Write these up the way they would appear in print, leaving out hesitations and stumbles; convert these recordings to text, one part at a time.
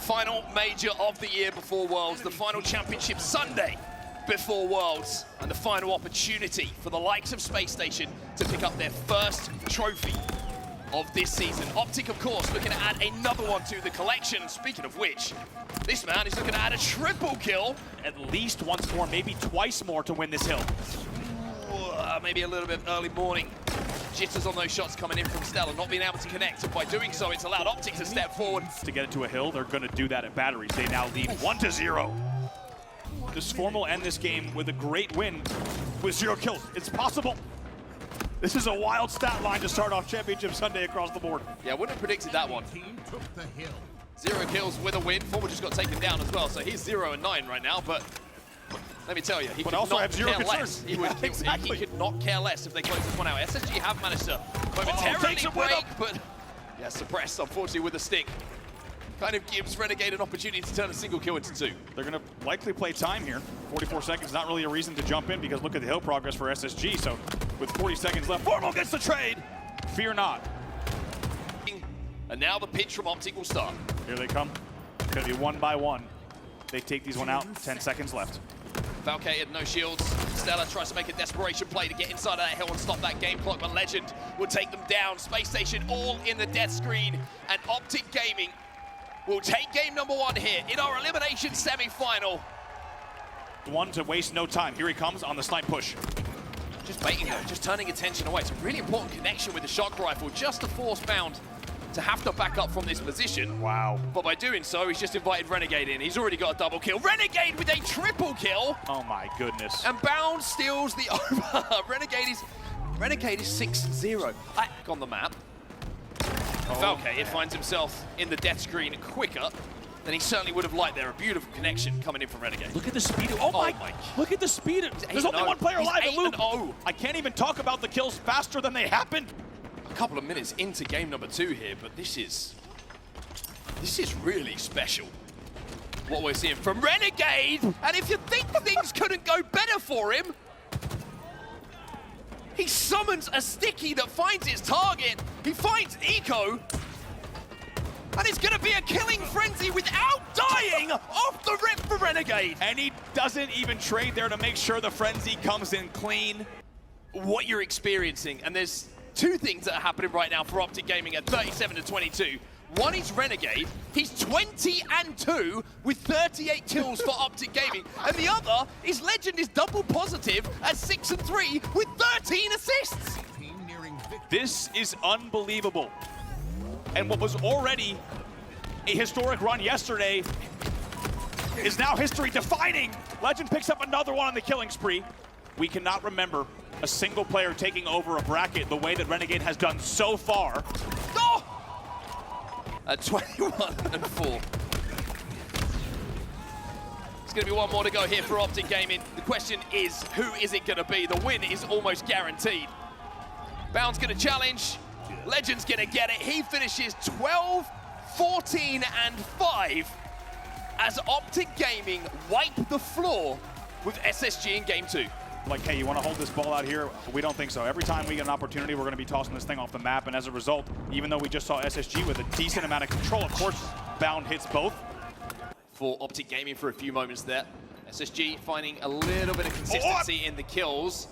final major of the year before Worlds, the final championship Sunday before Worlds, and the final opportunity for the likes of Space Station to pick up their first trophy of this season. Optic, of course, looking to add another one to the collection. Speaking of which, this man is looking to add a triple kill. At least once more, maybe twice more to win this hill. Maybe a little bit early morning. Jitters on those shots coming in from Stella, not being able to connect, and by doing so, it's allowed Optic to step forward. To get it to a hill, they're going to do that at batteries. They now lead 1-0. This Swarm will end this game with a great win with 0 kills. It's possible. This is a wild stat line to start off Championship Sunday across the board. Yeah, I wouldn't have predicted that one. 0 kills with a win. Forward just got taken down as well, so he's 0 and 9 right now, but let me tell you, he could also not have 0 care concerns. less. He could not care less if they close this one out. SSG have managed to momentarily break, but yeah, suppressed, unfortunately, with the stick. Kind of gives Renegade an opportunity to turn a single kill into 2. They're going to likely play time here. 44 seconds, not really a reason to jump in because look at the hill progress for SSG. So with 40 seconds left, Formal gets the trade. Fear not. And now the pitch from Optic will start. Here they come. It's going to be 1 by 1. They take these one out, 10 seconds left. Valkyrie, no shields. Stella tries to make a desperation play to get inside of that hill and stop that game clock, but Legend will take them down. Space Station all in the death screen, and Optic Gaming will take game number 1 here in our elimination semi-final. One to waste no time. Here he comes on the snipe push. Just baiting her, just turning attention away. It's a really important connection with the shock rifle, just to force Bound to have to back up from this position. Wow. But by doing so, he's just invited Renegade in. He's already got a double kill. Renegade with a triple kill. Oh my goodness. And Bound steals the over. Renegade is 6-0. Back on the map. Valkyrie finds himself in the death screen quicker than he certainly would have liked there. A beautiful connection coming in from Renegade. Look at the speed. Oh my. Look at the speed. There's only one player alive in Loop. I can't even talk about the kills faster than they happened. A couple of minutes into game number 2 here, but this is really special. What we're seeing from Renegade, and if you think things couldn't go better for him, he summons a sticky that finds his target. He finds Eco, and it's going to be a killing frenzy without dying off the rip for Renegade. And he doesn't even trade there to make sure the frenzy comes in clean. What you're experiencing, and there's 2 things that are happening right now for Optic Gaming at 37-22. One is Renegade. He's 20-2 with 38 kills for Optic Gaming. And the other is Legend is double positive at 6-3 with 13 assists. This is unbelievable. And what was already a historic run yesterday is now history defining. Legend picks up another one on the killing spree. We cannot remember a single player taking over a bracket the way that Renegade has done so far. Oh! At 21-4. It's going to be one more to go here for Optic Gaming. The question is, who is it going to be? The win is almost guaranteed. Bound's going to challenge. Legend's going to get it. He finishes 12, 14, and 5 as Optic Gaming wipe the floor with SSG in game 2. Like, hey, you want to hold this ball out here? We don't think so. Every time we get an opportunity, we're going to be tossing this thing off the map. And as a result, even though we just saw SSG with a decent amount of control, of course, Bound hits both. For Optic Gaming for a few moments there. SSG finding a little bit of consistency in the kills.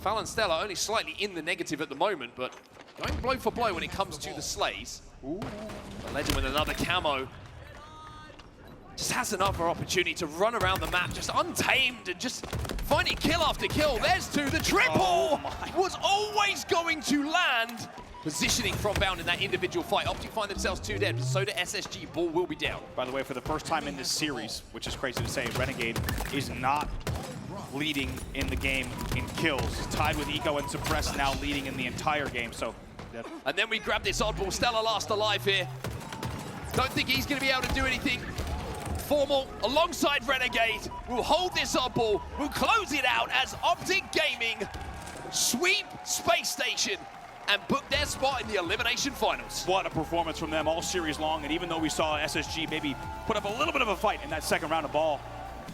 Fallon Stella only slightly in the negative at the moment, but going blow for blow when it comes to the slays. The Legend with another camo. Just has another opportunity to run around the map, just untamed and just finding kill after kill. There's 2. The triple was always going to land. Positioning from Bound in that individual fight. Optic find themselves 2 dead, but so do SSG. Ball will be down. By the way, for the first time in this series, which is crazy to say, Renegade is not leading in the game in kills. Tied with Eco and Suppress, now leading in the entire game. So, and then we grab this oddball. Stella last alive here. Don't think he's going to be able to do anything. Formal, alongside Renegade, will hold this oddball, will close it out as Optic Gaming sweep Space Station and book their spot in the elimination finals. What a performance from them all series long, and even though we saw SSG maybe put up a little bit of a fight in that second round of ball.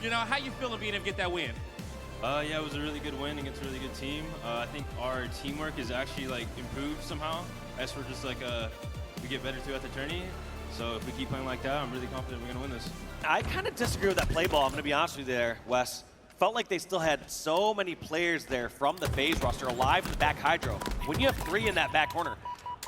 You know, how you feeling being able to get that win? Yeah, it was a really good win against a really good team. I think our teamwork is actually like improved somehow. As for just like we get better throughout the journey. So if we keep playing like that, I'm really confident we're going to win this. I kind of disagree with that play ball. I'm going to be honest with you there, Wes. Felt like they still had so many players there from the FaZe roster alive in the back hydro. When you have 3 in that back corner,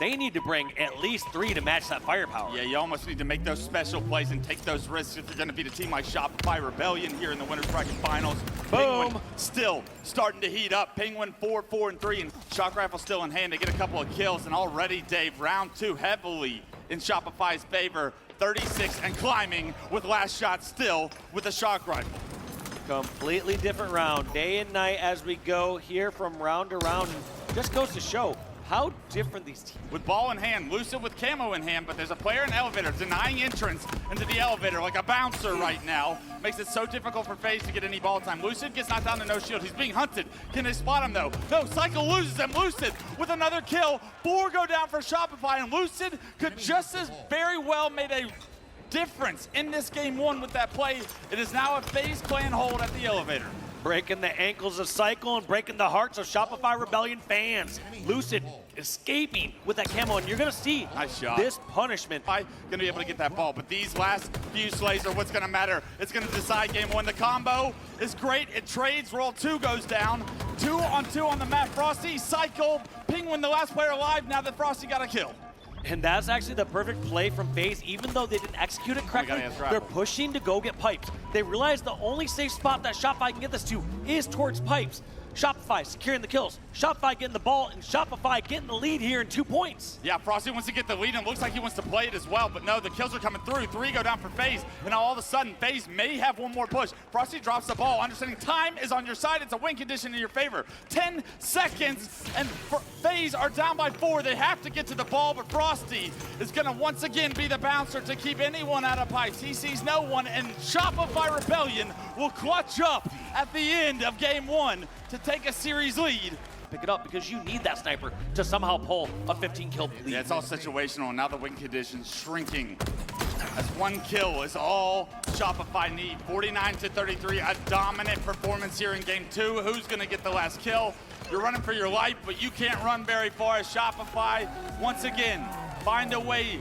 they need to bring at least 3 to match that firepower. Yeah, you almost need to make those special plays and take those risks if you're going to beat a team like Shopify Rebellion here in the Winners Bracket Finals. Boom. Penguin still starting to heat up. Penguin 4-4-3, and Shock Rifle still in hand. They get a couple of kills, and already, Dave, round 2 heavily in Shopify's favor. 36 and climbing with last shot still with the Shock Rifle. Completely different round, day and night as we go here from round to round. And just goes to show how different these teams. With ball in hand, Lucid with camo in hand, but there's a player in the elevator denying entrance into the elevator like a bouncer right now. Makes it so difficult for FaZe to get any ball time. Lucid gets knocked down to no shield. He's being hunted. Can they spot him though? No, Cycle loses him. Lucid with another kill. 4 go down for Shopify, and Lucid could just as very well made a difference in this game 1 with that play. It is now a FaZe Clan hold at the elevator. Breaking the ankles of Cycle and breaking the hearts of Shopify Rebellion fans. Lucid escaping with that camo, and you're gonna see Nice shot. this punishment. Gonna be able to get that ball, but these last few slays are what's gonna matter. It's gonna decide game 1. The combo is great. It trades. Roll 2 goes down. 2-on-2 on the map. Frosty, Cycle, Penguin, the last player alive now that Frosty got a kill. And that's actually the perfect play from FaZe. Even though they didn't execute it correctly, they're pushing to go get pipes. They realize the only safe spot that Shopify can get this to is towards pipes. Shopify securing the kills, Shopify getting the ball, and Shopify getting the lead here in 2 points. Yeah, Frosty wants to get the lead, and it looks like he wants to play it as well, but no, the kills are coming through. 3 go down for FaZe, and now all of a sudden, FaZe may have one more push. Frosty drops the ball, understanding time is on your side. It's a win condition in your favor. 10 seconds, and FaZe are down by 4. They have to get to the ball, but Frosty is gonna once again be the bouncer to keep anyone out of pipes. He sees no one, and Shopify Rebellion will clutch up at the end of game 1 to take a series lead. Pick it up because you need that sniper to somehow pull a 15-kill lead. Yeah, it's all situational, and now the win condition's shrinking. As 1 kill is all Shopify need. 49-33, a dominant performance here in game 2. Who's gonna get the last kill? You're running for your life, but you can't run very far as Shopify, once again, find a way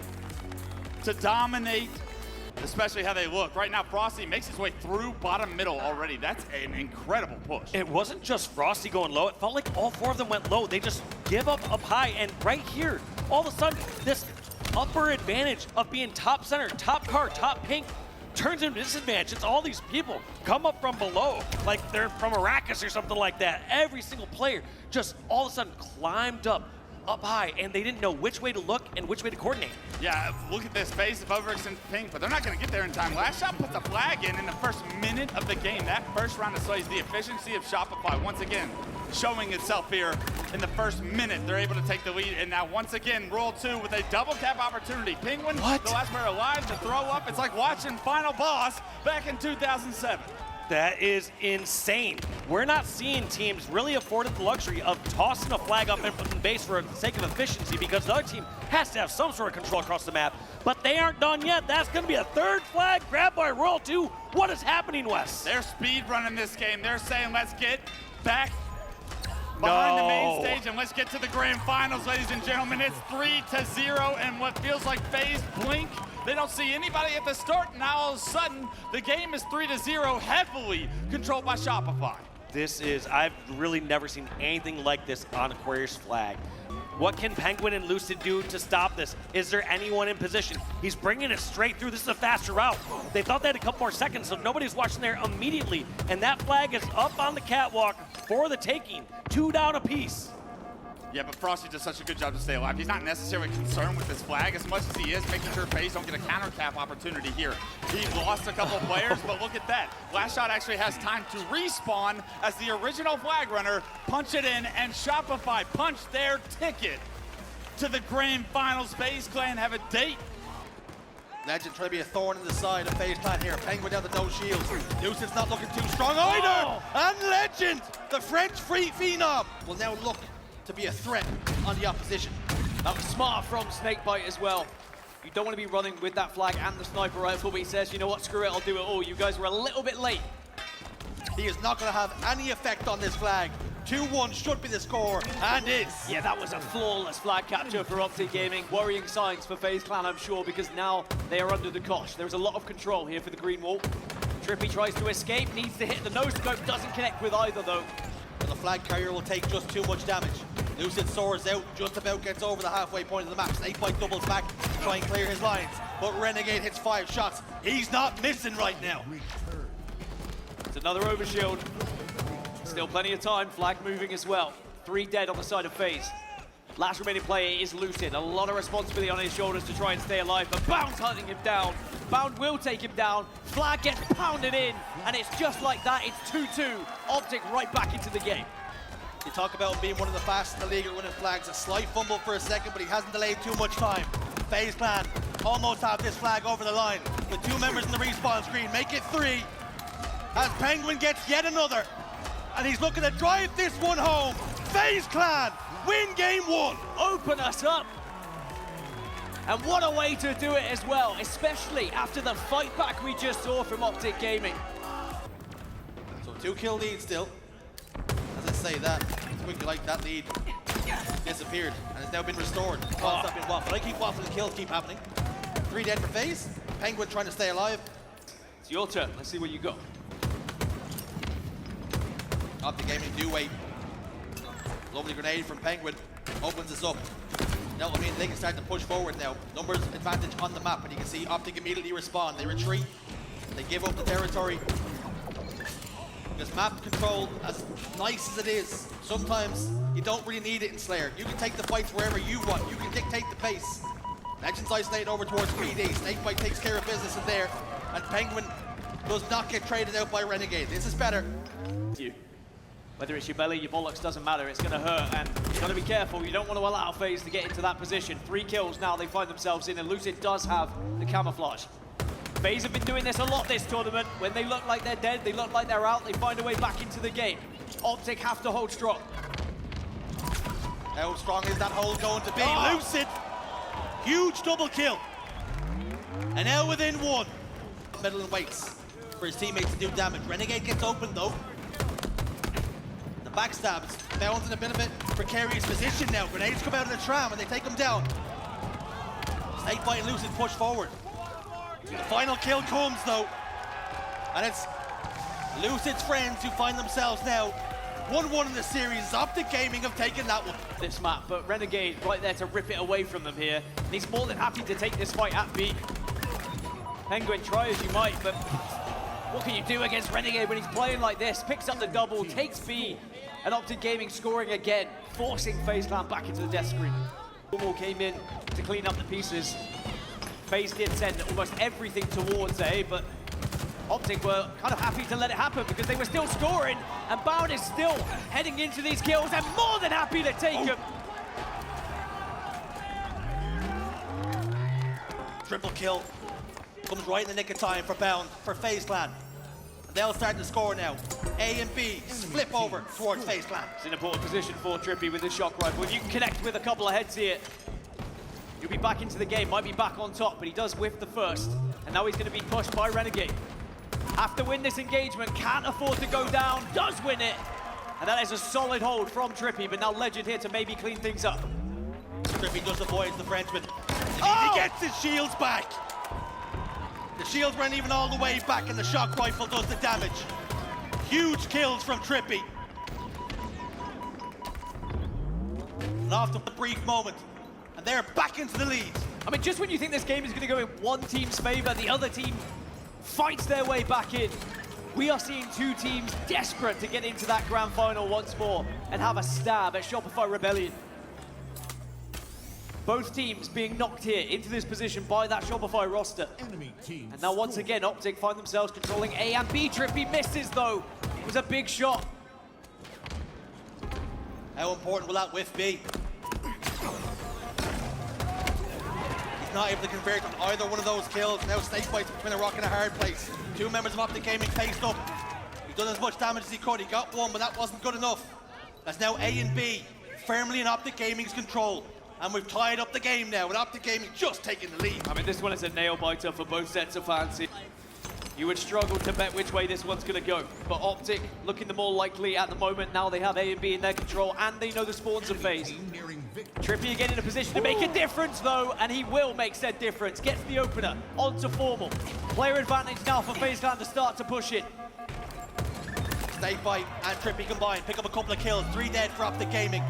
to dominate, especially how they look. Right now, Frosty makes his way through bottom middle already. That's an incredible push. It wasn't just Frosty going low. It felt like all 4 of them went low. They just give up high, and right here, all of a sudden, this upper advantage of being top center, top card, top pink, turns into disadvantage. It's all these people come up from below, like they're from Arrakis or something like that. Every single player just all of a sudden climbed up high, and they didn't know which way to look and which way to coordinate. Yeah, look at this face of Overix and Pink, but they're not going to get there in time. Last shot puts a flag in the first minute of the game. That first round of slays, the efficiency of Shopify, once again, showing itself here in the first minute. They're able to take the lead, and now once again, roll 2 with a double cap opportunity. Penguin, the last player alive to throw up. It's like watching Final Boss back in 2007. That is insane. We're not seeing teams really afforded the luxury of tossing a flag up in the base for the sake of efficiency, because the other team has to have some sort of control across the map. But they aren't done yet. That's going to be a 3rd flag grabbed by Royal 2. What is happening, Wes? They're speed running this game. They're saying, let's get back behind the main stage and let's get to the grand finals, ladies and gentlemen. It's 3-0, and what feels like FaZe blink. They don't see anybody at the start, and now all of a sudden, the game is 3-0, heavily controlled by Shopify. I've really never seen anything like this on Aquarius flag. What can Penguin and Lucid do to stop this? Is there anyone in position? He's bringing it straight through. This is a faster route. They thought they had a couple more seconds, so nobody's watching there immediately. And that flag is up on the catwalk for the taking. 2 down apiece. Yeah, but Frosty does such a good job to stay alive. He's not necessarily concerned with this flag as much as he is making sure FaZe don't get a counter cap opportunity here. He lost a couple of players, but look at that. Last shot actually has time to respawn as the original flag runner punch it in, and Shopify punched their ticket to the grand finals. FaZe Clan have a date. Legend trying to be a thorn in the side of FaZe Clan here. Penguin down to no shields. Nuisance not looking too strong either. And Legend, the French free phenom, will now look to be a threat on the opposition. That was smart from Snakebite as well. You don't want to be running with that flag and the sniper rifle, but he says, you know what, screw it, I'll do it all. You guys were a little bit late. He is not going to have any effect on this flag. 2-1 should be the score, and is. Yeah, that was a flawless flag capture for Optic Gaming. Worrying signs for FaZe Clan, I'm sure, because now they are under the cosh. There's a lot of control here for the green wall. Trippy tries to escape, needs to hit the no-scope, doesn't connect with either, though. And the flag carrier will take just too much damage. Lucid soars out, just about gets over the halfway point of the map. Snakebite doubles back, try and clear his lines. But Renegade hits 5 shots. He's not missing right now. It's another overshield. Still plenty of time, flag moving as well. 3 dead on the side of FaZe. Last remaining player is Lucid. A lot of responsibility on his shoulders to try and stay alive, but Bound's hunting him down. Bound will take him down. Flag gets pounded in, and it's just like that. It's 2-2. Optic right back into the game. You talk about being one of the fastest in the league at winning flags. A slight fumble for a second, but he hasn't delayed too much time. FaZe Clan almost have this flag over the line. With 2 members in the respawn screen, make it 3. As Penguin gets yet another. And he's looking to drive this one home. FaZe Clan win game 1. Open us up. And what a way to do it as well, especially after the fight back we just saw from Optic Gaming. So 2-kill lead still. As I say that, quickly like that lead disappeared and has now been restored. Whilst I've been waffling. I keep waffling, kills keep happening. 3 dead for FaZe. Penguin trying to stay alive. It's your turn, let's see what you got. Optic Gaming do wait. Lovely grenade from Penguin. Opens this up. Now, I mean, they can start to push forward now. Numbers advantage on the map, and you can see Optic immediately respond. They retreat. They give up the territory. Because map control, as nice as it is, sometimes you don't really need it in Slayer. You can take the fights wherever you want. You can dictate the pace. Legends isolate over towards PD. Snakebite takes care of business in there. And Penguin does not get traded out by Renegade. This is better. Whether it's your belly, your bollocks, doesn't matter. It's going to hurt, and you've got to be careful. You don't want to allow FaZe to get into that position. 3 kills now they find themselves in, and Lucid does have the camouflage. FaZe have been doing this a lot this tournament. When they look like they're dead, they look like they're out, they find a way back into the game. Optic have to hold strong. How strong is that hold going to be? Lucid, huge double kill. And now within 1. Middle and waits for his teammates to do damage. Renegade gets open though. Backstabs, Bound's in a bit of a precarious position now. Grenades come out of the tram and they take him down. Snakebite and Lucid push forward. The final kill comes though. And it's Lucid's friends who find themselves now 1-1 in the series. Optic Gaming have taken that one. This map, but Renegade right there to rip it away from them here. And he's more than happy to take this fight at B. Penguin, try as you might, but what can you do against Renegade when he's playing like this? Picks up the double, takes B. And Optic Gaming scoring again, forcing FaZe Clan back into the death screen. Normal came in to clean up the pieces. FaZe did send almost everything towards A, but Optic were kind of happy to let it happen because they were still scoring, and Bound is still heading into these kills and more than happy to take them. Triple kill comes right in the nick of time for Bound, for FaZe Clan. They'll start to score now. A and B flip over towards FaZe Clan. It's an important position for Trippy with his shock rifle. If you can connect with a couple of heads here, he'll be back into the game, might be back on top, but he does whiff the first. And now he's going to be pushed by Renegade. Have to win this engagement, can't afford to go down, does win it. And that is a solid hold from Trippy, but now Legend here to maybe clean things up. Trippy just avoids the Frenchman. He gets his shields back. The shields weren't even all the way back, and the shock rifle does the damage. Huge kills from Trippy. And after a brief moment, and they're back into the lead. I mean, just when you think this game is going to go in one team's favor, the other team fights their way back in. We are seeing 2 teams desperate to get into that grand final once more and have a stab at Shopify Rebellion. Both teams being knocked here into this position by that Shopify roster. And now once again, Optic find themselves controlling A and B. Trippy misses though. It was a big shot. How important will that whiff be? He's not able to convert on either one of those kills. Now Snakebite's between a rock and a hard place. 2 members of Optic Gaming faced up. He's done as much damage as he could. He got 1, but that wasn't good enough. That's now A and B firmly in Optic Gaming's control. And we've tied up the game now, with Optic Gaming just taking the lead. I mean, this one is a nail-biter for both sets of fans. you would struggle to bet which way this one's going to go. But Optic looking the more likely at the moment. Now they have A and B in their control, and they know the spawns of FaZe. Trippy again in a position to make a difference, though, and he will make said difference. Gets the opener onto Formal. Player advantage now for FaZe Clan to start to push it. Snakebite and Trippy combined, pick up a couple of kills, 3 dead for Optic Gaming.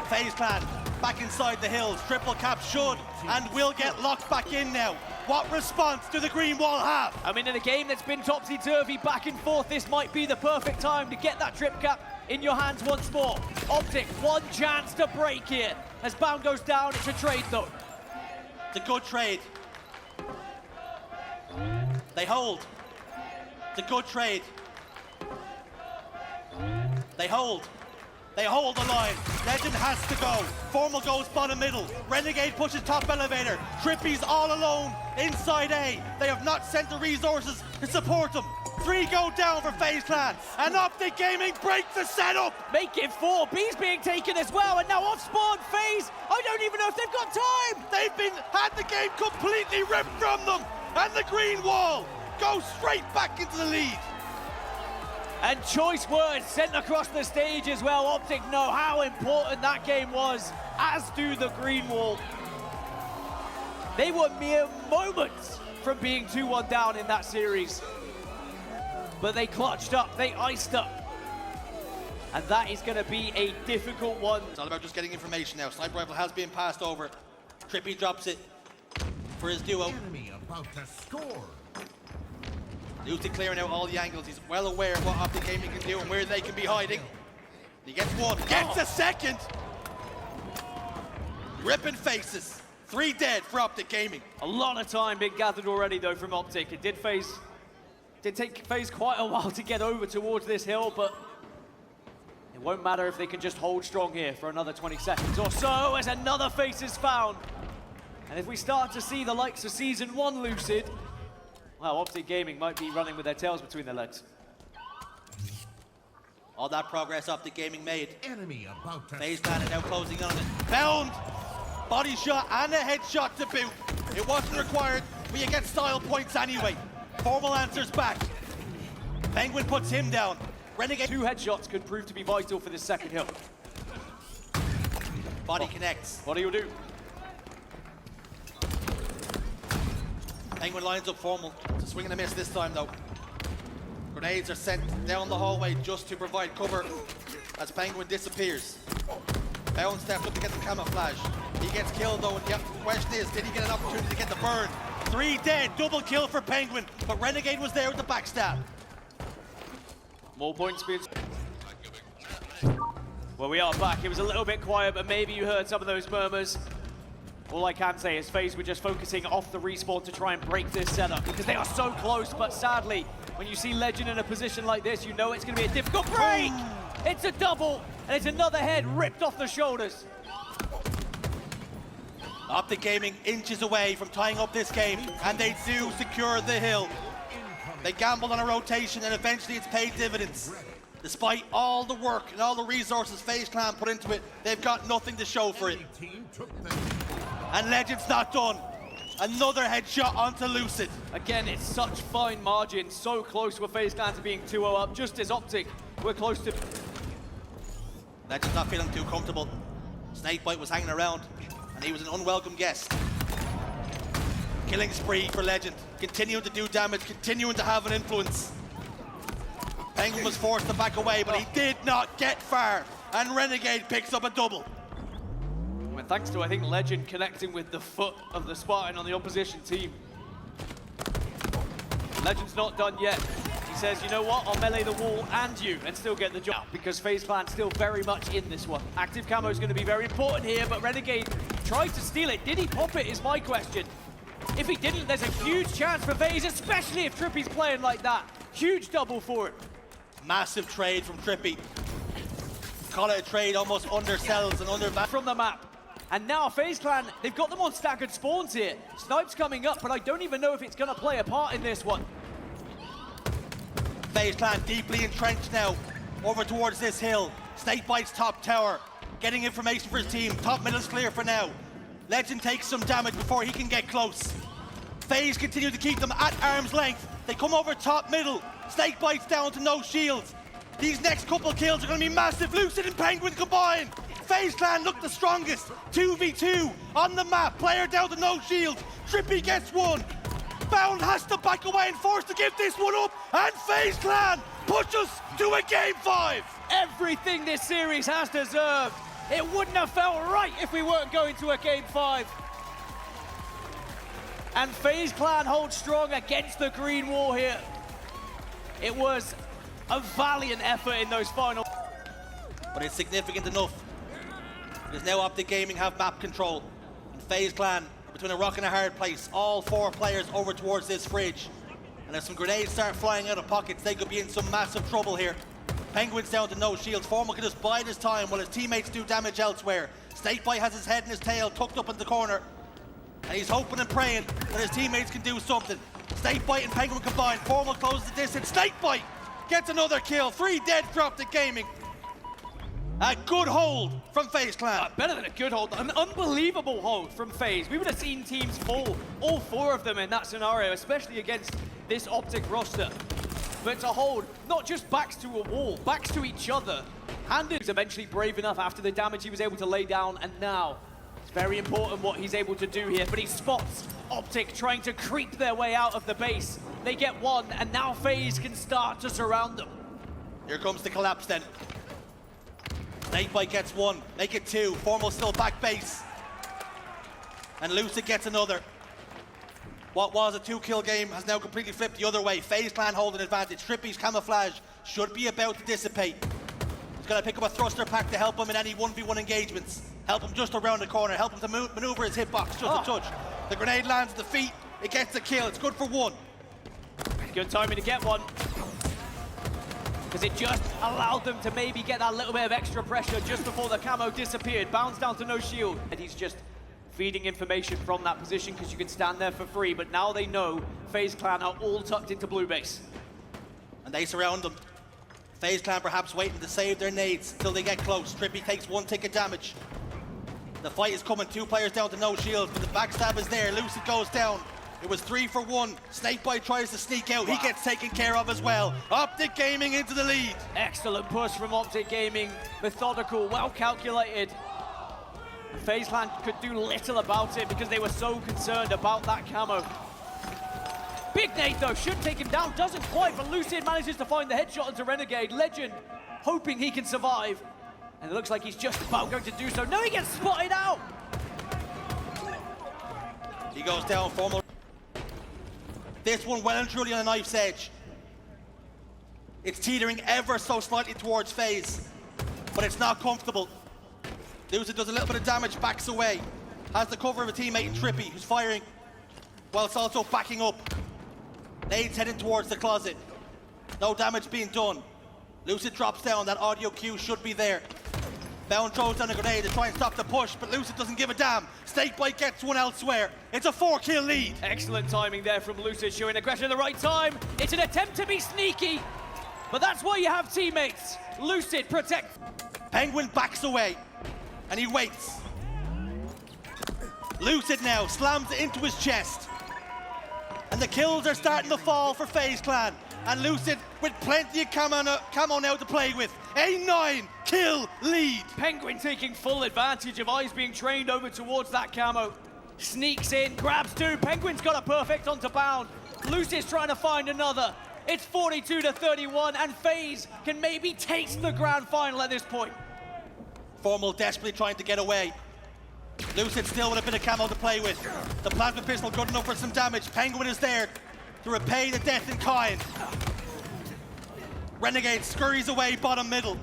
FaZe Clan back inside the hills, triple cap should and will get locked back in now. What response do the green wall have? I mean, in a game that's been topsy-turvy, back and forth, this might be the perfect time to get that trip cap in your hands once more. Optic, one chance to break here. As Bound goes down, it's a trade though. It's a good trade. They hold. It's a good trade. They hold. They hold the line. Legend has to go. Formal goes bottom middle. Renegade pushes top elevator. Trippy's all alone inside A. They have not sent the resources to support him. 3 go down for FaZe Clan. And Optic Gaming break the setup. Make it 4. B's being taken as well, and now off spawn FaZe. I don't even know if they've got time. They've had the game completely ripped from them. And the green wall goes straight back into the lead. And choice words sent across the stage as well. Optic know how important that game was, as do the green wall. They were mere moments from being 2-1 down in that series. But they clutched up, they iced up. And that is going to be a difficult one. It's all about just getting information now. Sniper rifle has been passed over. Trippy drops it for his duo. Enemy about to score. Lucy clearing out all the angles. He's well aware of what Optic Gaming can do and where they can be hiding. He gets one, gets a second. Ripping faces. 3 dead for Optic Gaming. A lot of time being gathered already though from Optic. It did take FaZe quite a while to get over towards this hill, but it won't matter if they can just hold strong here for another 20 seconds or so as another face is found. And if we start to see the likes of Season 1 Lucid, well, Optic Gaming might be running with their tails between their legs. All that progress Optic Gaming made. Enemy about to FaZe Clan are now closing on it. Bound! Body shot and a headshot to boot. It wasn't required, but you get style points anyway. Formal answers back. Penguin puts him down. Renegade. 2 headshots could prove to be vital for this second hill. Body connects. What do you do? Penguin lines up Formal. It's a swing and a miss this time though. Grenades are sent down the hallway just to provide cover as Penguin disappears. Bound steps up to get the camouflage. He gets killed though, and the question is, did he get an opportunity to get the burn? 3 dead, double kill for Penguin, but Renegade was there with the backstab. More point speeds. Well, we are back. It was a little bit quiet, but maybe you heard some of those murmurs. All I can say is FaZe were just focusing off the respawn to try and break this setup because they are so close, but sadly, when you see Legend in a position like this, you know it's going to be a difficult break. It's a double, and it's another head ripped off the shoulders. Optic Gaming inches away from tying up this game, and they do secure the hill. They gambled on a rotation, and eventually it's paid dividends. Despite all the work and all the resources FaZe Clan put into it, they've got nothing to show for it. And Legend's not done. Another headshot onto Lucid. Again, it's such fine margin, so close with FaZe Clan to being 2-0 up, just as Optic we're close to. Legend's not feeling too comfortable. Snakebite was hanging around, and he was an unwelcome guest. Killing spree for Legend, continuing to do damage, continuing to have an influence. Penguin was forced to back away, but he did not get far, and Renegade picks up a double. Well, thanks to, I think, Legend connecting with the foot of the Spartan on the opposition team. Legend's not done yet. He says, you know what, I'll melee the wall and you, and still get the job, because FaZe Clan's still very much in this one. Active camo is going to be very important here, but Renegade tried to steal it. Did he pop it, is my question. If he didn't, there's a huge chance for FaZe, especially if Trippy's playing like that. Huge double for it. Massive trade from Trippy. Call it a trade, almost undersells and undervalues. From the map. And now FaZe Clan, they've got them on staggered spawns here. Snipe's coming up, but I don't even know if it's going to play a part in this one. FaZe Clan deeply entrenched now, over towards this hill. Snakebite's top tower, getting information for his team. Top middle's clear for now. Legend takes some damage before he can get close. FaZe continue to keep them at arm's length. They come over top middle. Snake bites down to no shields. These next couple kills are going to be massive. Lucid and Penguin combined. FaZe Clan look the strongest. 2v2 on the map. Player down to no shields. Trippy gets one. Bound has to back away and forced to give this one up. And FaZe Clan push us to a game 5. Everything this series has deserved. It wouldn't have felt right if we weren't going to a game 5. And FaZe Clan holds strong against the green wall here. It was a valiant effort in those final. But it's significant enough. Because now Optic Gaming have map control. And FaZe Clan are between a rock and a hard place. All 4 players over towards this fridge. And if some grenades start flying out of pockets, they could be in some massive trouble here. Penguin's down to no shields. Formal can just bide his time while his teammates do damage elsewhere. Snakebite has his head and his tail tucked up in the corner. And he's hoping and praying that his teammates can do something. Snakebite and Penguin combined. Formal closes the distance. Snakebite gets another kill. 3 dead for Optic Gaming. A good hold from FaZe Clan. Better than a good hold, an unbelievable hold from FaZe. We would have seen teams fall, all 4 of them in that scenario, especially against this Optic roster. But to hold, not just backs to a wall, backs to each other. Handed was eventually brave enough after the damage he was able to lay down, and now it's very important what he's able to do here. But he spots Optic trying to creep their way out of the base. They get one, and now FaZe can start to surround them. Here comes the collapse then. Snakebite gets 1, make it 2. Formal still back base. And Lucid gets another. What was a 2-kill game has now completely flipped the other way. FaZe Clan holding advantage. Trippy's camouflage should be about to dissipate. He's going to pick up a thruster pack to help him in any 1v1 engagements. Help him just around the corner. Help him to maneuver his hitbox just a touch. The grenade lands at the feet. It gets the kill. It's good for 1. Good timing to get one. Because it just allowed them to maybe get that little bit of extra pressure just before the camo disappeared. Bounce down to no shield. And he's just feeding information from that position because you can stand there for free. But now they know FaZe Clan are all tucked into blue base. And they surround them. FaZe Clan perhaps waiting to save their nades till they get close. Trippy takes 1 tick of damage. The fight is coming. 2 players down to no shields, but the backstab is there. Lucid goes down. It was 3 for 1. Snakebite tries to sneak out. He gets taken care of as well. Optic Gaming into the lead. Excellent push from Optic Gaming. Methodical, well calculated. FaZe Clan could do little about it because they were so concerned about that camo. Big nade though, should take him down, doesn't quite, but Lucid manages to find the headshot into Renegade. Legend hoping he can survive. And it looks like he's just about going to do so. No, he gets spotted out! He goes down, Formal. This one well and truly on a knife's edge. It's teetering ever so slightly towards FaZe, but it's not comfortable. Lucid does a little bit of damage, backs away. Has the cover of a teammate in Trippy, who's firing, whilst also backing up. Nades heading towards the closet. No damage being done. Lucid drops down, that audio cue should be there. Bound throws down a grenade to try and stop the push, but Lucid doesn't give a damn. Snakebite gets one elsewhere. It's a 4-kill lead. Excellent timing there from Lucid, showing aggression at the right time. It's an attempt to be sneaky, but that's why you have teammates. Lucid protect. Penguin backs away, and he waits. Lucid now slams it into his chest. And the kills are starting to fall for FaZe Clan. And Lucid with plenty of camo now to play with. A 9-kill lead. Penguin taking full advantage of eyes being trained over towards that camo. Sneaks in, grabs 2. Penguin's got a perfect onto Bound. Lucid's trying to find another. It's 42-31, and FaZe can maybe taste the grand final at this point. Formal desperately trying to get away. Lucid still with a bit of camo to play with. The plasma pistol good enough for some damage. Penguin is there to repay the death in kind. Renegade scurries away bottom middle.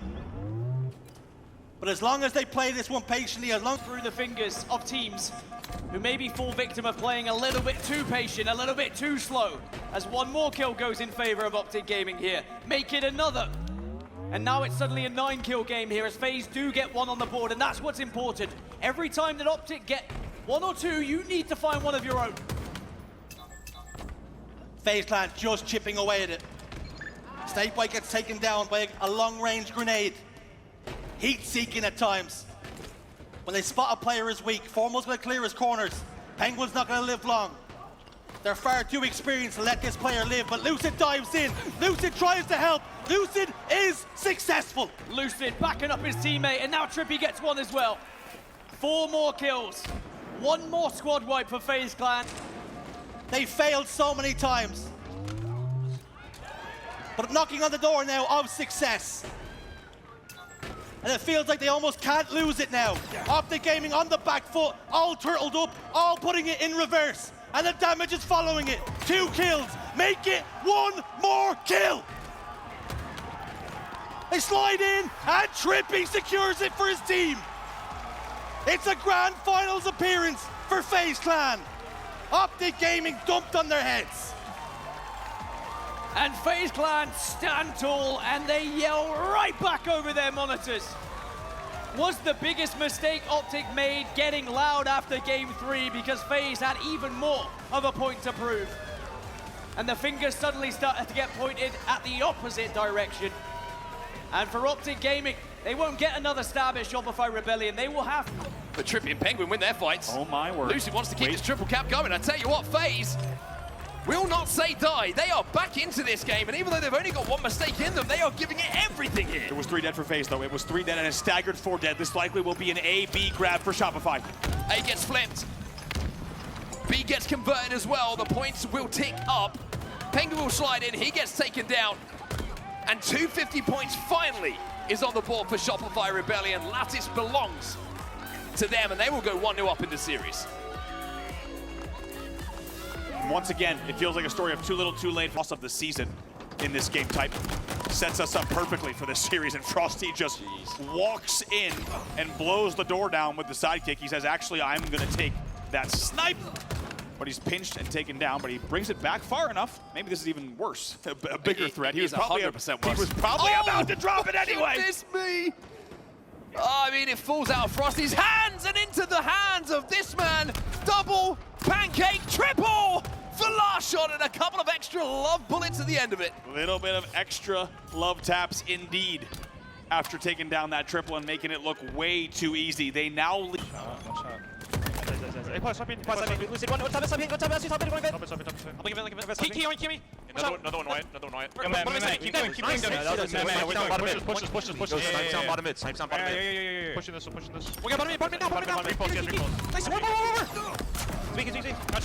But as long as they play this one patiently, as long through the fingers of teams who maybe fall victim of playing a little bit too patient, a little bit too slow, as one more kill goes in favor of Optic Gaming here. Make it another. And now it's suddenly a 9-kill game here as FaZe do get one on the board, and that's what's important. Every time that Optic get 1 or 2, you need to find one of your own. FaZe Clan just chipping away at it. Snakebite gets taken down by a long-range grenade. Heat-seeking at times. When they spot a player is weak, Formal's going to clear his corners. Penguin's not going to live long. They're far too experienced to let this player live, but Lucid dives in. Lucid tries to help. Lucid is successful. Lucid backing up his teammate, and now Trippy gets one as well. 4 more kills. 1 more squad wipe for FaZe Clan. They failed so many times. But knocking on the door now of success. And it feels like they almost can't lose it now. Optic Gaming on the back foot, all turtled up, all putting it in reverse. And the damage is following it. 2 kills, make it 1 more kill. They slide in, and Trippy secures it for his team. It's a grand finals appearance for FaZe Clan. Optic Gaming dumped on their heads. And FaZe Clan stand tall and they yell right back over their monitors. Was the biggest mistake Optic made getting loud after game 3 because FaZe had even more of a point to prove. And the fingers suddenly started to get pointed at the opposite direction. And for Optic Gaming, they won't get another stab at Shopify Rebellion. They will have. But Trippy and Penguin win their fights. Oh my word. Lucid wants to keep this triple cap going. I tell you what, FaZe will not say die. They are back into this game, and even though they've only got 1 mistake in them, they are giving it everything here. It was 3 dead for FaZe, though. It was 3 dead and a staggered 4 dead. This likely will be an A-B grab for Shopify. A gets flipped. B gets converted as well. The points will tick up. Penguin will slide in. He gets taken down. And 250 points finally is on the board for Shopify Rebellion. Lattice belongs to them, and they will go 1-0 up in the series. Once again, it feels like a story of too little, too late. Loss of the season in this game type sets us up perfectly for this series, and Frosty just walks in and blows the door down with the sidekick. He says, actually, I'm gonna take that snipe. But he's pinched and taken down, but he brings it back far enough. Maybe this is even worse, a bigger threat. He was probably 100% worse. He was probably about to drop it anyway. Goodness me. I mean, it falls out of Frosty's hands and into the hands of this man. Double, pancake, triple for last shot, and a couple of extra love bullets at the end of it. Little bit of extra love taps indeed. After taking down that triple and making it look way too easy, they now lead. Another one white. Keep going. Push this. Snipes on bottom mid. Yeah. Pushing this. We got bottom mid now. Nice.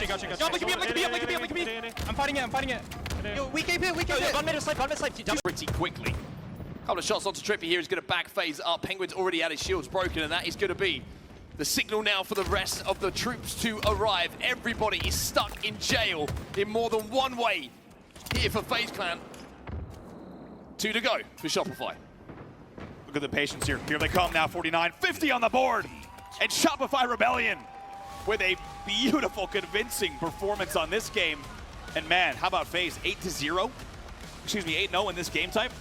Gotcha. Look at me. I'm fighting it. Yo, we keep it. Bottom mid snipe. Pretty quickly. Couple of shots onto Trippy here. He's going to back FaZe up. Penguin's already had his shields broken, and that is going to be the signal now for the rest of the troops to arrive. Everybody is stuck in jail in more than one way here for FaZe Clan. 2 to go for Shopify. Look at the patience here. Here they come now, 49-50 on the board. And Shopify Rebellion with a beautiful, convincing performance on this game. And man, how about FaZe? 8-0? Excuse me, 8-0 in this game type.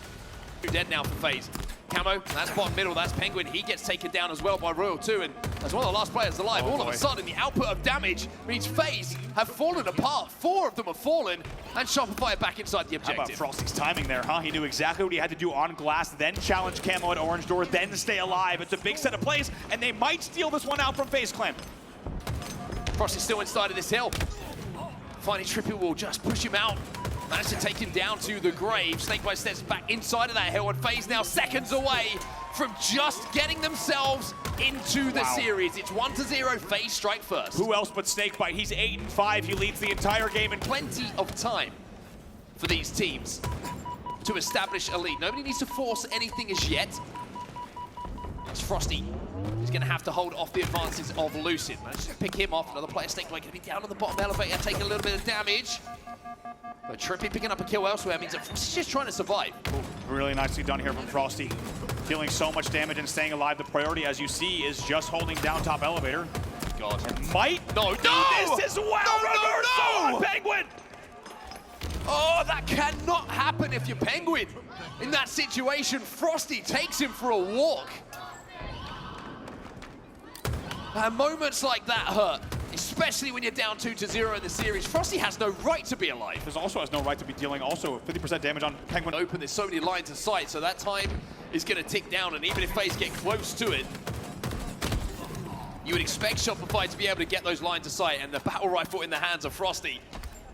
2 dead now for FaZe. Camo, that's bottom middle, that's Penguin. He gets taken down as well by Royal 2, and as one of the last players alive, all of a sudden the output of damage means FaZe have fallen apart. 4 of them have fallen, and Shopify are back inside the objective. How about Frosty's timing there, huh? He knew exactly what he had to do on glass, then challenge Camo at Orange Doors, then stay alive. It's a big set of plays, and they might steal this one out from FaZe Clan. Frosty's still inside of this hill. Finally, Trippy will just push him out. Managed to take him down to the grave. Snake by steps back inside of that hill, and FaZe now seconds away from just getting themselves into the series. It's 1-0, FaZe strike first. Who else but Snakebite? He's 8-5. He leads the entire game in Plenty of time for these teams to establish a lead. Nobody needs to force anything as yet. It's Frosty. He's going to have to hold off the advances of Lucid. Let's just pick him off. Another player, Snakebite, going to be down on the bottom elevator, taking a little bit of damage. But Trippy picking up a kill elsewhere means that Frosty's just trying to survive. Really nicely done here from Frosty. Dealing so much damage and staying alive. The priority, as you see, is just holding down top elevator. God. And might do this as well. No! On Penguin! Oh, that cannot happen if you're Penguin. In that situation, Frosty takes him for a walk. And moments like that hurt, especially when you're down 2-0 in the series. Frosty has no right to be alive. There's also has no right to be dealing also 50% damage on Penguin. Open, there's so many lines of sight, so that time is going to tick down, and even if FaZe get close to it, you would expect Shopify to be able to get those lines of sight, and the battle rifle in the hands of Frosty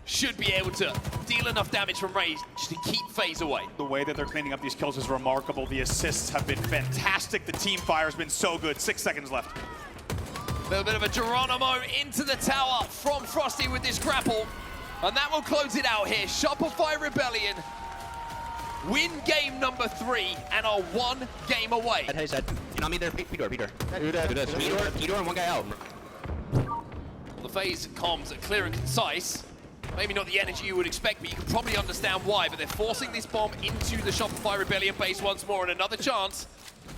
should be able to deal enough damage from Rage to keep FaZe away. The way that they're cleaning up these kills is remarkable. The assists have been fantastic. The team fire has been so good. 6 seconds left. A little bit of a Geronimo into the tower from Frosty with this grapple. And that will close it out here. Shopify Rebellion win game number 3 and are 1 game away. Hey, said, you know me there, B-door. B-door and one guy out. The FaZe comms are clear and concise. Maybe not the energy you would expect, but you can probably understand why. But they're forcing this bomb into the Shopify Rebellion base once more, and another chance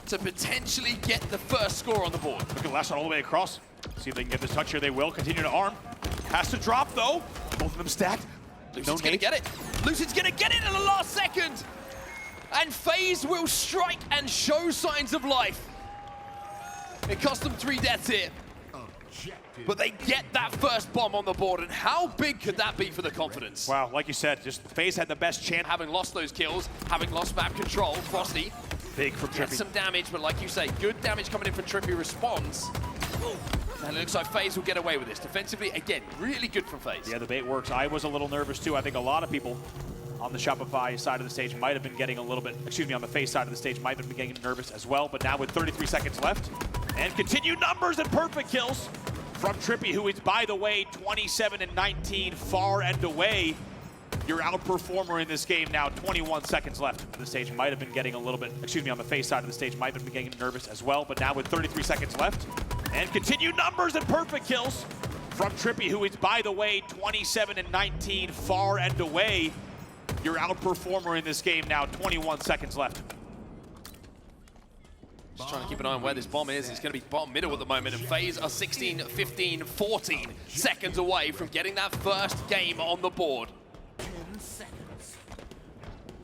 to potentially get the first score on the board. Look at last shot all the way across. See if they can get this touch here. They will continue to arm. Has to drop though. Both of them stacked. Lucid's gonna get it. Lucid's gonna get it in the last second. And FaZe will strike and show signs of life. It cost them 3 deaths here. But they get that first bomb on the board, and how big could that be for the confidence? Wow, like you said, just FaZe had the best chance. Having lost those kills, having lost map control, Frosty Big from gets Trippy. some damage, but like you say, good damage coming in from Trippy responds. And it looks like FaZe will get away with this. Defensively, again, really good from FaZe. Yeah, the bait works. I was a little nervous too. I think a lot of people on the Shopify side of the stage might have been getting a little bit, on the FaZe side of the stage might have been getting nervous as well. But now with 33 seconds left, and continued numbers and perfect kills from Trippy, who is, by the way, 27 and 19, far and away your outperformer in this game now. 21 seconds left. The stage might have been getting a little bit, on the FaZe side of the stage might have been getting nervous as well. But now with 33 seconds left, and continued numbers and perfect kills from Trippy, who is, by the way, 27 and 19, far and away your outperformer in this game now. 21 seconds left. Just trying to keep an eye on where this bomb is. It's going to be bottom middle at the moment, and FaZe are 16, 15, 14 seconds away from getting that first game on the board. 10 seconds.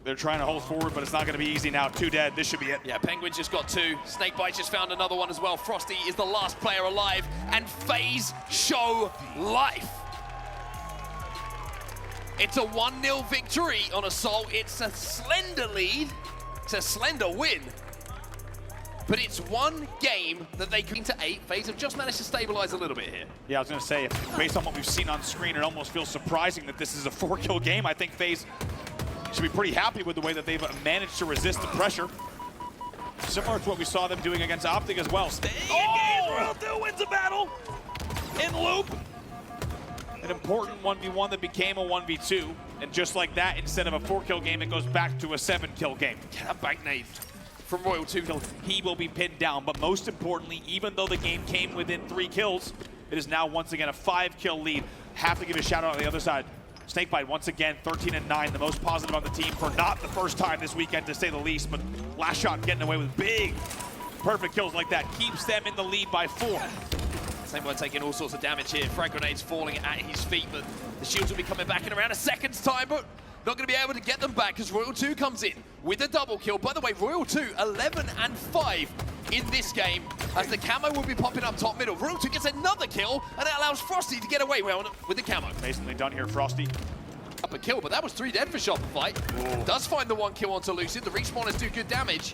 They're trying to hold forward, but it's not going to be easy now. 2 dead. This should be it. Yeah, Penguin's just got 2. Snakebite just found another one as well. Frosty is the last player alive, and FaZe show life. It's a 1-0 victory on Assault. It's a slender lead. It's a slender win. But it's 1 game that they came to 8. FaZe have just managed to stabilize a little bit here. Yeah, I was going to say, based on what we've seen on screen, it almost feels surprising that this is a 4-kill game. I think FaZe should be pretty happy with the way that they've managed to resist the pressure. Similar to what we saw them doing against Optic as well. Staying engaged, Royal 2 wins the battle in loop. An important 1v1 that became a 1v2. And just like that, instead of a 4-kill game, it goes back to a 7-kill game. Get a back nade from Royal 2. He will be pinned down, but most importantly, even though the game came within 3 kills, it is now once again a 5-kill lead. Have to give a shout out on the other side. Snakebite once again 13 and 9, the most positive on the team for not the first time this weekend, to say the least. But last shot getting away with big, perfect kills like that keeps them in the lead by 4. Snakebite taking all sorts of damage here. Frag grenades falling at his feet, but the shields will be coming back in around a second's time. But not going to be able to get them back because Royal 2 comes in with a double kill. By the way, Royal 2, 11 and 5 in this game, as the camo will be popping up top middle. Royal 2 gets another kill, and it allows Frosty to get away with the camo. Basically done here, Frosty. Up a kill, but that was 3 dead for Shopify. Does find the 1 kill onto Lucid. The respawners do good damage.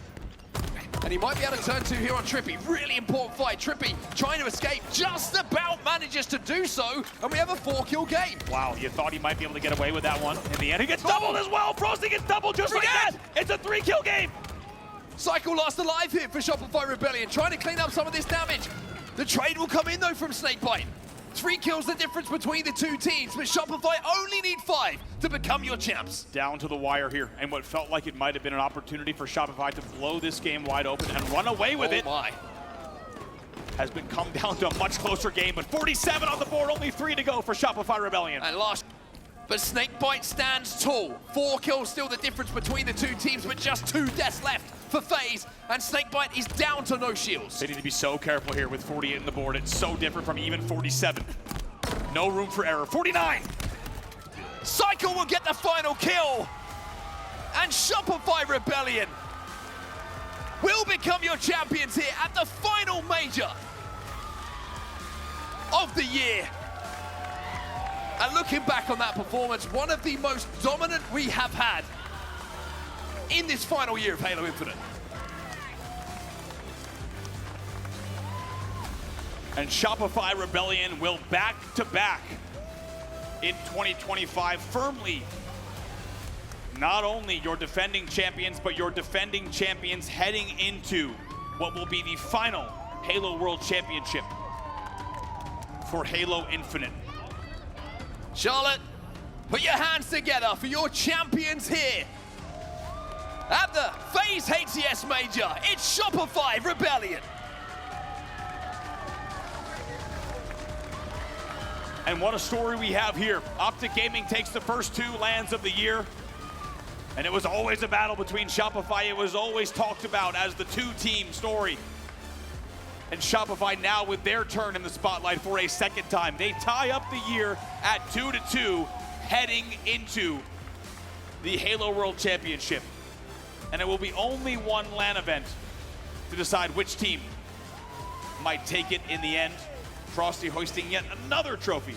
And he might be able to turn 2 here on Trippy. Really important fight. Trippy trying to escape, just about manages to do so, and we have a 4-kill game. Wow, you thought he might be able to get away with that one. In the end, he gets doubled as well. Frosty gets doubled just like that. It's a 3-kill game. Cycle last alive here for Shopify Rebellion, trying to clean up some of this damage. The trade will come in though from Snakebite. 3 kills the difference between the 2 teams, but Shopify only need 5 to become your champs. Down to the wire here, and what felt like it might have been an opportunity for Shopify to blow this game wide open and run away with it. My. Has been come down to a much closer game, but 47 on the board, only 3 to go for Shopify Rebellion. And last, but Snakebite stands tall. 4 kills still the difference between the 2 teams, but just 2 deaths left for FaZe, and Snakebite is down to no shields. They need to be so careful here with 48 on the board. It's so different from even 47. No room for error. 49! Cycle will get the final kill, and Shopify Rebellion will become your champions here at the final major of the year. And looking back on that performance, one of the most dominant we have had in this final year of Halo Infinite. And Shopify Rebellion will back-to-back in 2025, firmly not only your defending champions, but your defending champions heading into what will be the final Halo World Championship for Halo Infinite. Charlotte, put your hands together for your champions here at the FaZe HCS Major. It's Shopify Rebellion. And what a story we have here. Optic Gaming takes the first 2 LANs of the year, and it was always a battle between Shopify. It was always talked about as the 2-team story. And Shopify now with their turn in the spotlight for a second time. They tie up the year at 2-2, heading into the Halo World Championship. And it will be only one LAN event to decide which team might take it in the end. Frosty hoisting yet another trophy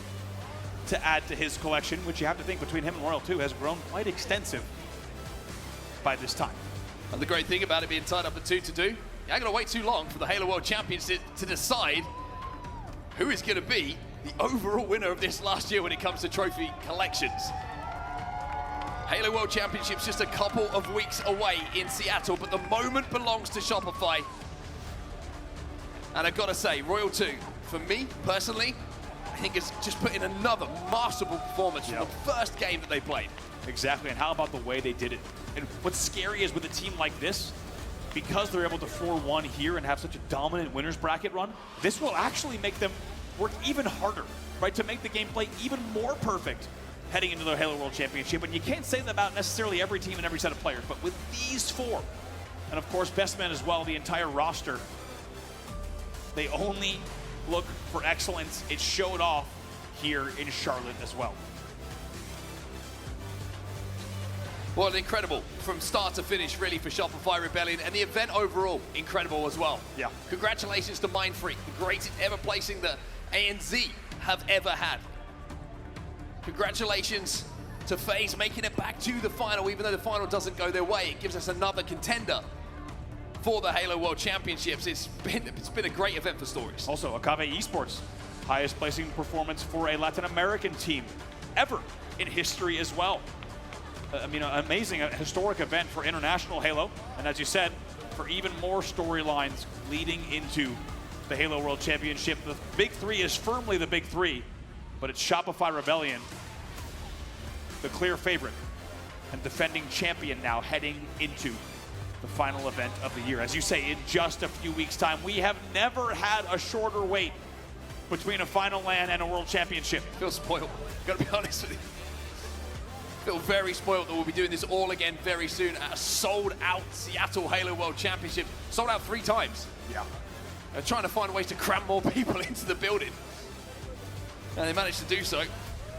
to add to his collection, which you have to think between him and Royal 2 has grown quite extensive by this time. And the great thing about it being tied up at 2-2, you ain't gonna wait too long for the Halo World Championship to decide who is gonna be the overall winner of this last year when it comes to trophy collections. Halo World Championship's just a couple of weeks away in Seattle, but the moment belongs to Shopify. And I've got to say, Royal 2, for me, personally, I think it's just put in another masterful performance from the first game that they played. Exactly, and how about the way they did it? And what's scary is with a team like this, because they're able to 4-1 here and have such a dominant winners bracket run, this will actually make them work even harder, right? To make the gameplay even more perfect heading into the Halo World Championship. And you can't say that about necessarily every team and every set of players, but with these 4, and of course Best Man as well, the entire roster, they only look for excellence. It showed off here in Charlotte as well. Well, incredible from start to finish, really, for Shopify Rebellion, and the event overall, incredible as well. Yeah. Congratulations to Mindfreak, the greatest ever placing that ANZ have ever had. Congratulations to FaZe making it back to the final, even though the final doesn't go their way. It gives us another contender for the Halo World Championships. It's been a great event for Stories. Also, Akave Esports, highest placing performance for a Latin American team ever in history as well. I mean, an amazing, historic event for international Halo. And as you said, for even more storylines leading into the Halo World Championship. The Big 3 is firmly the Big 3, but it's Shopify Rebellion, the clear favorite and defending champion now heading into the final event of the year. As you say, in just a few weeks' time. We have never had a shorter wait between a final LAN and a world championship. Feel spoiled, gotta be honest with you. Feel very spoiled that we'll be doing this all again very soon at a sold-out Seattle Halo World Championship. Sold out 3 times. Yeah. They're trying to find ways to cram more people into the building. And they managed to do so. And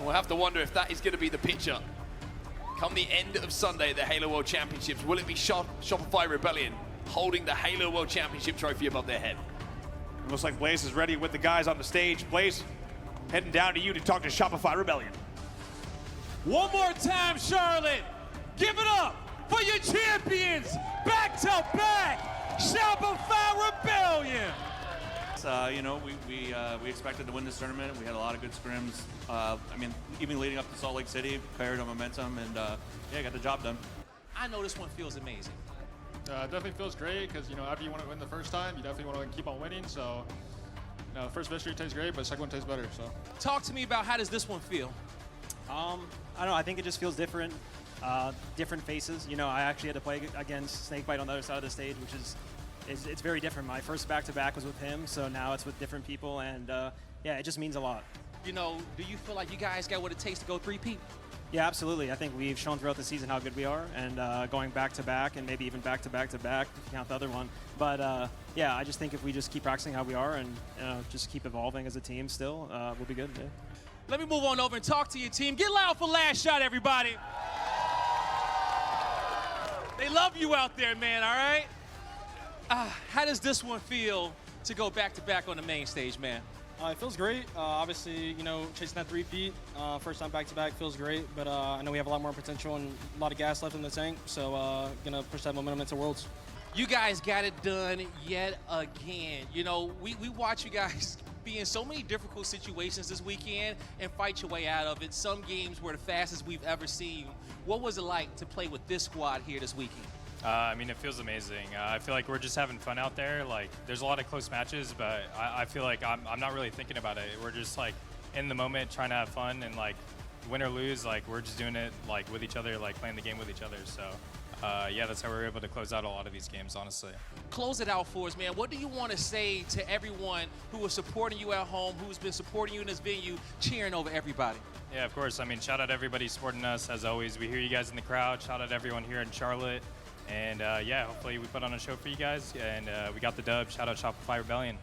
we'll have to wonder if that is going to be the picture come the end of Sunday at the Halo World Championships. Will it be Shopify Rebellion holding the Halo World Championship trophy above their head? It looks like Blaze is ready with the guys on the stage. Blaze, heading down to you to talk to Shopify Rebellion. One more time, Charlotte. Give it up for your champions. Back to back, Shopify Rebellion. You know, we expected to win this tournament. We had a lot of good scrims. I mean, even leading up to Salt Lake City, carried our momentum, and yeah, got the job done. I know this one feels amazing. Definitely feels great because, you know, after you want to win the first time, you definitely want to keep on winning. So, you know, first victory tastes great, but the second one tastes better. So, Talk to me about how does this one feel? I don't know. I think it just feels different. Different faces. You know, I actually had to play against Snakebite on the other side of the stage, which is it's very different. My first back-to-back was with him, so now it's with different people, and yeah, it just means a lot. You know, do you feel like you guys got what it takes to go 3-peat? Yeah, absolutely. I think we've shown throughout the season how good we are, and going back-to-back, and maybe even back-to-back-to-back, if you count the other one. But yeah, I just think if we just keep practicing how we are and just keep evolving as a team still, we'll be good. Yeah. Let me move on over and talk to your team. Get loud for Last Shot, everybody. They love you out there, man, all right? How does this one feel to go back-to-back on the main stage, man? It feels great. Obviously, you know, chasing that 3-peat, first time back-to-back feels great, but I know we have a lot more potential and a lot of gas left in the tank, so gonna push that momentum into Worlds. You guys got it done yet again. You know, we watch you guys be in so many difficult situations this weekend and fight your way out of it. Some games were the fastest we've ever seen. What was it like to play with this squad here this weekend? I mean, it feels amazing. I feel like we're just having fun out there. Like, there's a lot of close matches, but I feel like I'm not really thinking about it. We're just like in the moment trying to have fun, and like win or lose, like we're just doing it like with each other, like playing the game with each other. So yeah, that's how we're able to close out a lot of these games, honestly. Close it out for us, man. What do you want to say to everyone who is supporting you at home, who's been supporting you in this venue, cheering over everybody? Yeah, of course. I mean, shout out everybody supporting us. As always, we hear you guys in the crowd. Shout out everyone here in Charlotte. And yeah, hopefully we put on a show for you guys. And we got the dub. Shout out Shopify Rebellion.